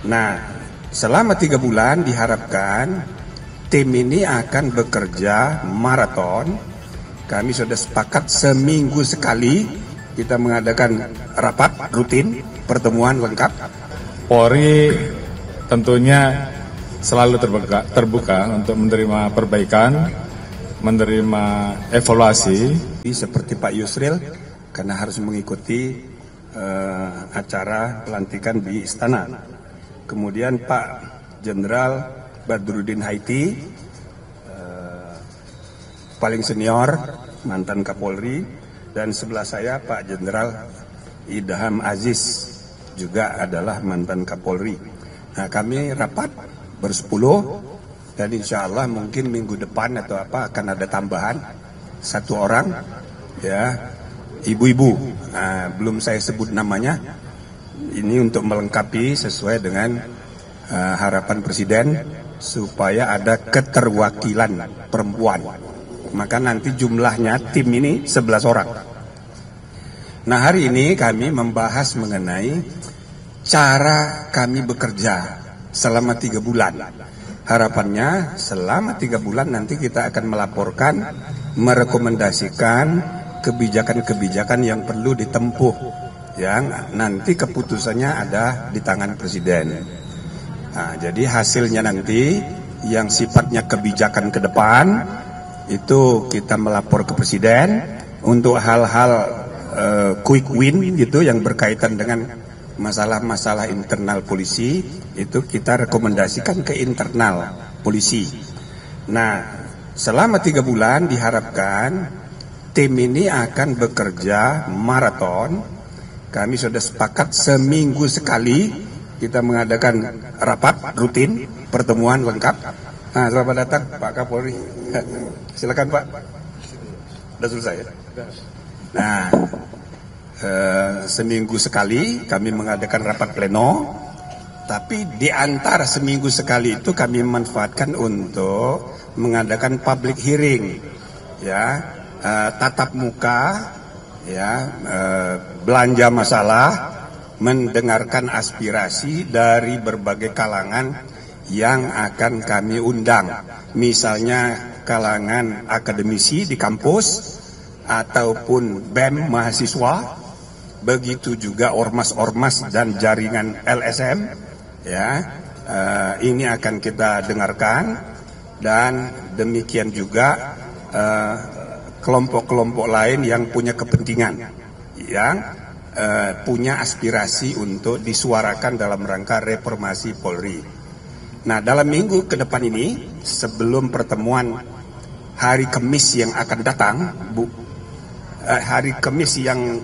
Nah, selama 3 bulan diharapkan tim ini akan bekerja maraton. Kami sudah sepakat seminggu sekali kita mengadakan rapat rutin, pertemuan lengkap. Polri tentunya selalu terbuka untuk menerima perbaikan, menerima evaluasi. Seperti Pak Yusril, karena harus mengikuti acara pelantikan di istana. Kemudian Pak Jenderal Badrudin Haiti, paling senior, mantan Kapolri, dan sebelah saya Pak Jenderal Idham Aziz, juga adalah mantan Kapolri. Nah, kami rapat bersepuluh, dan insya Allah mungkin minggu depan atau apa akan ada tambahan 1 orang, ya, ibu-ibu. Nah, belum saya sebut namanya. Ini untuk melengkapi sesuai dengan harapan Presiden supaya ada keterwakilan perempuan. Maka nanti jumlahnya tim ini 11 orang. Nah, hari ini kami membahas mengenai cara kami bekerja selama 3 bulan. Harapannya selama 3 bulan nanti kita akan melaporkan, merekomendasikan kebijakan-kebijakan yang perlu ditempuh, yang nanti keputusannya ada di tangan Presiden. Nah, jadi hasilnya nanti yang sifatnya kebijakan ke depan itu kita melapor ke Presiden. Untuk hal-hal quick win gitu yang berkaitan dengan masalah-masalah internal polisi, itu kita rekomendasikan ke internal polisi. Nah, selama 3 bulan diharapkan tim ini akan bekerja maraton. Kami sudah sepakat seminggu sekali kita mengadakan rapat rutin, pertemuan lengkap. Nah, selamat datang Pak Kapolri. Silakan Pak. Sudah selesai ya? Nah, seminggu sekali kami mengadakan rapat pleno. Tapi di antara seminggu sekali itu kami manfaatkan untuk mengadakan public hearing, ya, tatap muka, ya, belanja masalah, mendengarkan aspirasi dari berbagai kalangan yang akan kami undang. Misalnya kalangan akademisi di kampus ataupun BEM mahasiswa, begitu juga ormas-ormas dan jaringan LSM, ya, ini akan kita dengarkan, dan demikian juga kelompok-kelompok lain yang punya kepentingan, yang punya aspirasi untuk disuarakan dalam rangka reformasi Polri. Nah, dalam minggu ke depan ini, sebelum pertemuan hari Kamis yang akan datang, hari Kamis yang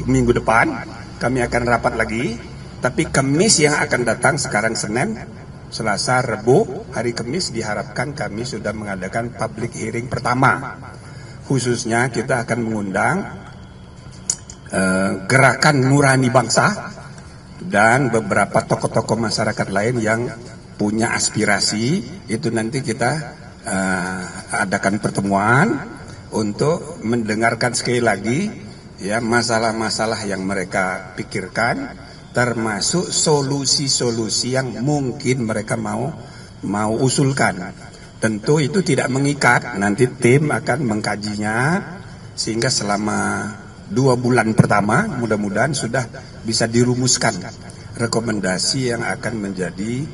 minggu depan, kami akan rapat lagi. Tapi Kamis yang akan datang, sekarang Senin, Selasa, Rabu, hari Kamis diharapkan kami sudah mengadakan public hearing pertama. Khususnya kita akan mengundang Gerakan Nurani Bangsa dan beberapa tokoh-tokoh masyarakat lain yang punya aspirasi. Itu nanti kita adakan pertemuan untuk mendengarkan sekali lagi, ya, masalah-masalah yang mereka pikirkan, termasuk solusi-solusi yang mungkin mereka mau usulkan. Tentu itu tidak mengikat, nanti tim akan mengkajinya, sehingga selama 2 bulan pertama mudah-mudahan sudah bisa dirumuskan rekomendasi yang akan menjadi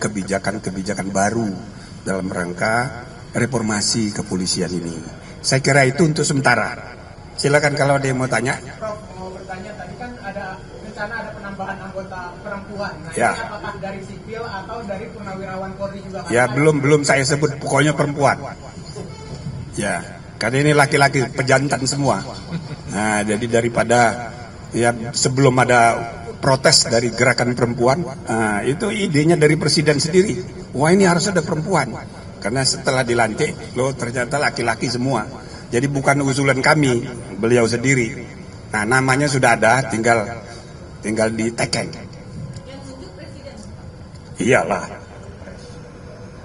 kebijakan-kebijakan baru dalam rangka reformasi kepolisian ini. Saya kira itu untuk sementara. Silakan kalau ada yang mau tanya. Prof, mau bertanya, tadi kan ada rencana ada penambahan anggota perempuan. Nah, ya, ini apakah dari sipil atau dari purnawirawan Polri juga? Ya, belum saya sebut, pokoknya perempuan. Ya, karena ini laki-laki pejantan semua. Nah, jadi daripada, ya, sebelum ada protes dari gerakan perempuan, itu idenya dari Presiden sendiri. Wah, ini harus ada perempuan. Karena setelah dilantik, loh ternyata laki-laki semua. Jadi bukan usulan kami, beliau sendiri. Nah, namanya sudah ada, tinggal diteken. Yang tunjuk Presiden? Iyalah.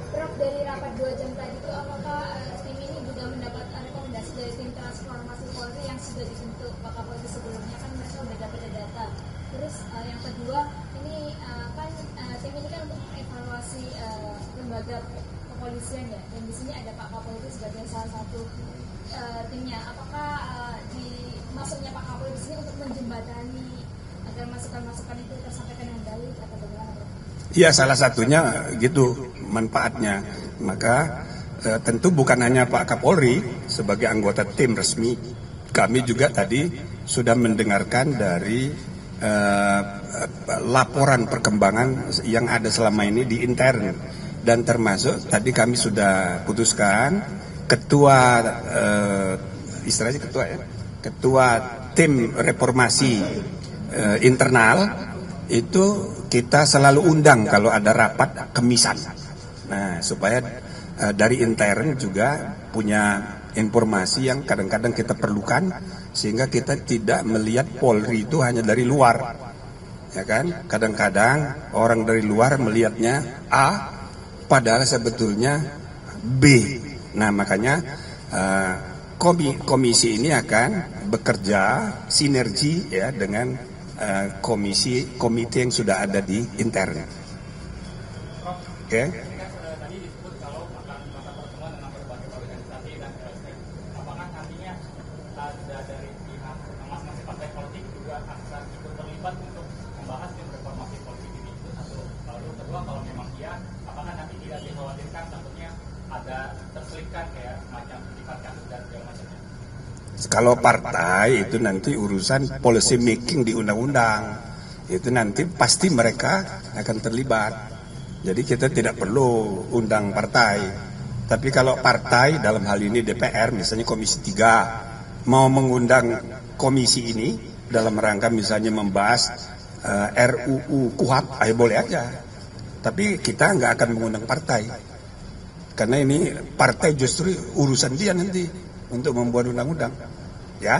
Prof, dari rapat 2 jam tadi itu apakah tim ini juga mendapatkan rekomendasi dari tim transformasi Polri yang sudah dibentuk Pak Kapolri sebelumnya, kan mereka sudah dapat data. Terus Terus yang kedua, ini kan tim ini kan untuk mengevaluasi lembaga kepolisian ya, dan di sini ada Pak Kapolri sebagai salah satu timnya. Apakah maksudnya Pak Kapolri di sini untuk menjembatani agar masukan-masukan itu tersampaikan dengan baik atau bagaimana? Iya, salah satunya gitu manfaatnya. Maka tentu bukan hanya Pak Kapolri sebagai anggota tim resmi, kami juga tadi sudah mendengarkan dari laporan perkembangan yang ada selama ini di intern, dan termasuk tadi kami sudah putuskan ketua istilahnya ketua tim reformasi internal itu kita selalu undang kalau ada rapat kemisan. Nah, supaya dari intern juga punya informasi yang kadang-kadang kita perlukan, sehingga kita tidak melihat Polri itu hanya dari luar, ya kan? Kadang-kadang orang dari luar melihatnya A, padahal sebetulnya B. Nah, makanya komisi ini akan bekerja sinergi ya dengan komite yang sudah ada di intern. Oke? Kalau partai itu nanti urusan policy making di undang-undang, itu nanti pasti mereka akan terlibat. Jadi kita tidak perlu undang partai. Tapi kalau partai dalam hal ini DPR, misalnya Komisi 3 mau mengundang komisi ini dalam rangka misalnya membahas RUU KUHP, ayo boleh aja. Tapi kita nggak akan mengundang partai, karena ini partai justru urusan dia nanti untuk membuat undang-undang. Ya.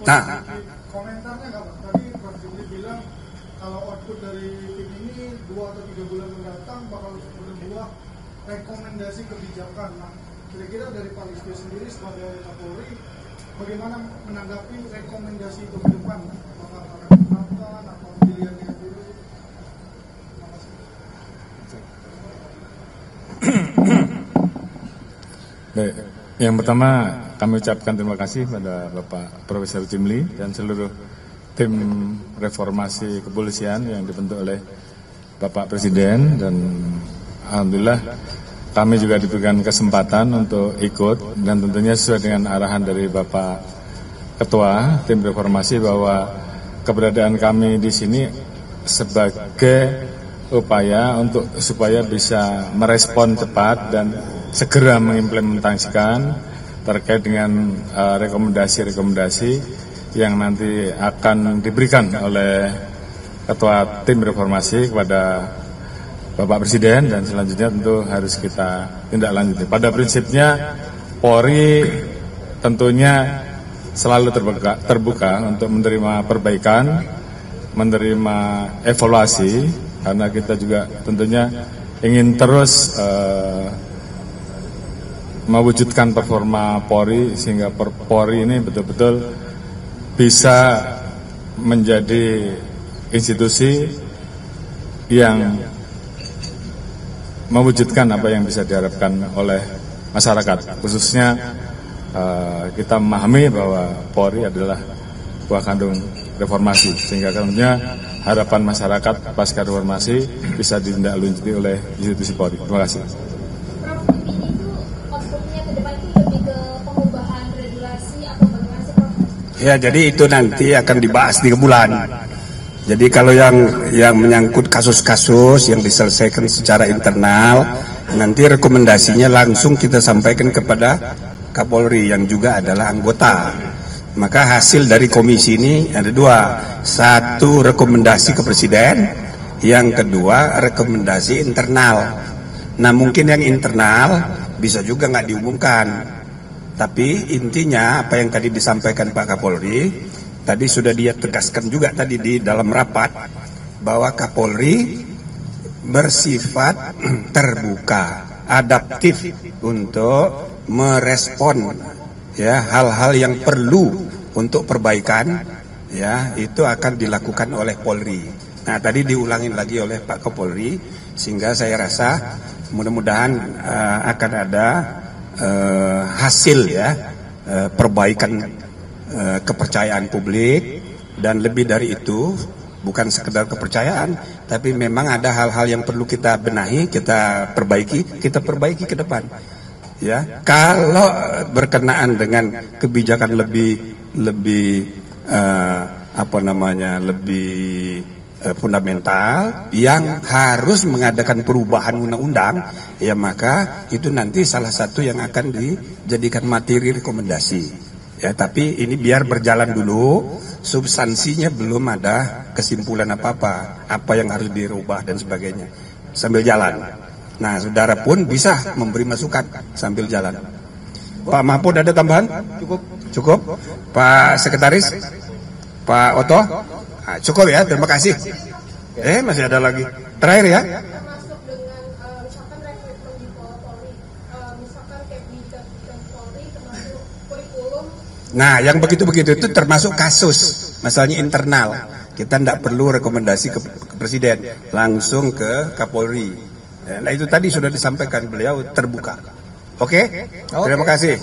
Nah, komentarnya nggak Pak? Tadi Prof. Jimli bilang kalau output dari tim ini 2 atau 3 bulan mendatang bakal berbuah rekomendasi kebijakan. Nah, kira-kira dari Pak Listio sendiri sebagai Kapolri, bagaimana menanggapi rekomendasi itu ke depan? Apakah akan diterapkan atau pilihannya dulu? Baik. Yang pertama, kami ucapkan terima kasih pada Bapak Profesor Jimli dan seluruh tim reformasi kepolisian yang dibentuk oleh Bapak Presiden, dan alhamdulillah kami juga diberikan kesempatan untuk ikut, dan tentunya sesuai dengan arahan dari Bapak Ketua tim reformasi bahwa keberadaan kami di sini sebagai upaya untuk supaya bisa merespon cepat dan segera mengimplementasikan terkait dengan rekomendasi-rekomendasi yang nanti akan diberikan oleh Ketua Tim Reformasi kepada Bapak Presiden, dan selanjutnya tentu harus kita tindak lanjuti. Pada prinsipnya Polri tentunya selalu terbuka untuk menerima perbaikan, menerima evaluasi, karena kita juga tentunya ingin terus mewujudkan performa Polri sehingga Polri ini betul-betul bisa menjadi institusi yang mewujudkan apa yang bisa diharapkan oleh masyarakat. Khususnya kita memahami bahwa Polri adalah buah kandung reformasi, sehingga tentunya harapan masyarakat pasca reformasi bisa ditindaklanjuti oleh institusi Polri. Terima kasih. Ya, jadi itu nanti akan dibahas 3 bulan. Jadi kalau yang menyangkut kasus-kasus yang diselesaikan secara internal, nanti rekomendasinya langsung kita sampaikan kepada Kapolri yang juga adalah anggota. Maka hasil dari komisi ini ada 2. 1 rekomendasi ke Presiden, yang kedua rekomendasi internal. Nah, mungkin yang internal bisa juga nggak diumumkan. Tapi intinya apa yang tadi disampaikan Pak Kapolri, tadi sudah dia tegaskan juga tadi di dalam rapat, bahwa Kapolri bersifat terbuka, adaptif untuk merespon ya hal-hal yang perlu untuk perbaikan ya itu akan dilakukan oleh Polri. Nah tadi diulangin lagi oleh Pak Kapolri, sehingga saya rasa mudah-mudahan akan ada hasil ya, perbaikan kepercayaan publik, dan lebih dari itu bukan sekedar kepercayaan, tapi memang ada hal-hal yang perlu kita benahi, kita perbaiki ke depan. Ya, kalau berkenaan dengan kebijakan lebih fundamental yang harus mengadakan perubahan undang-undang, ya maka itu nanti salah satu yang akan dijadikan materi rekomendasi. Ya, tapi ini biar berjalan dulu, substansinya belum ada kesimpulan apa-apa, apa yang harus dirubah dan sebagainya, sambil jalan. Nah, saudara pun bisa memberi masukan sambil jalan. Pak Mahfud ada tambahan? Cukup. Pak Sekretaris? Pak Oto? Nah, cukup ya, terima kasih. Masih ada lagi. Terakhir ya. Termasuk dengan misalkan rekrutmen di Polri, misalkan kayak di Polri termasuk kurikulum. Nah, yang begitu-begitu itu termasuk kasus, masalahnya internal. Kita tidak perlu rekomendasi ke Presiden, langsung ke Kapolri. Nah itu tadi sudah disampaikan, beliau terbuka. Oke? Terima kasih.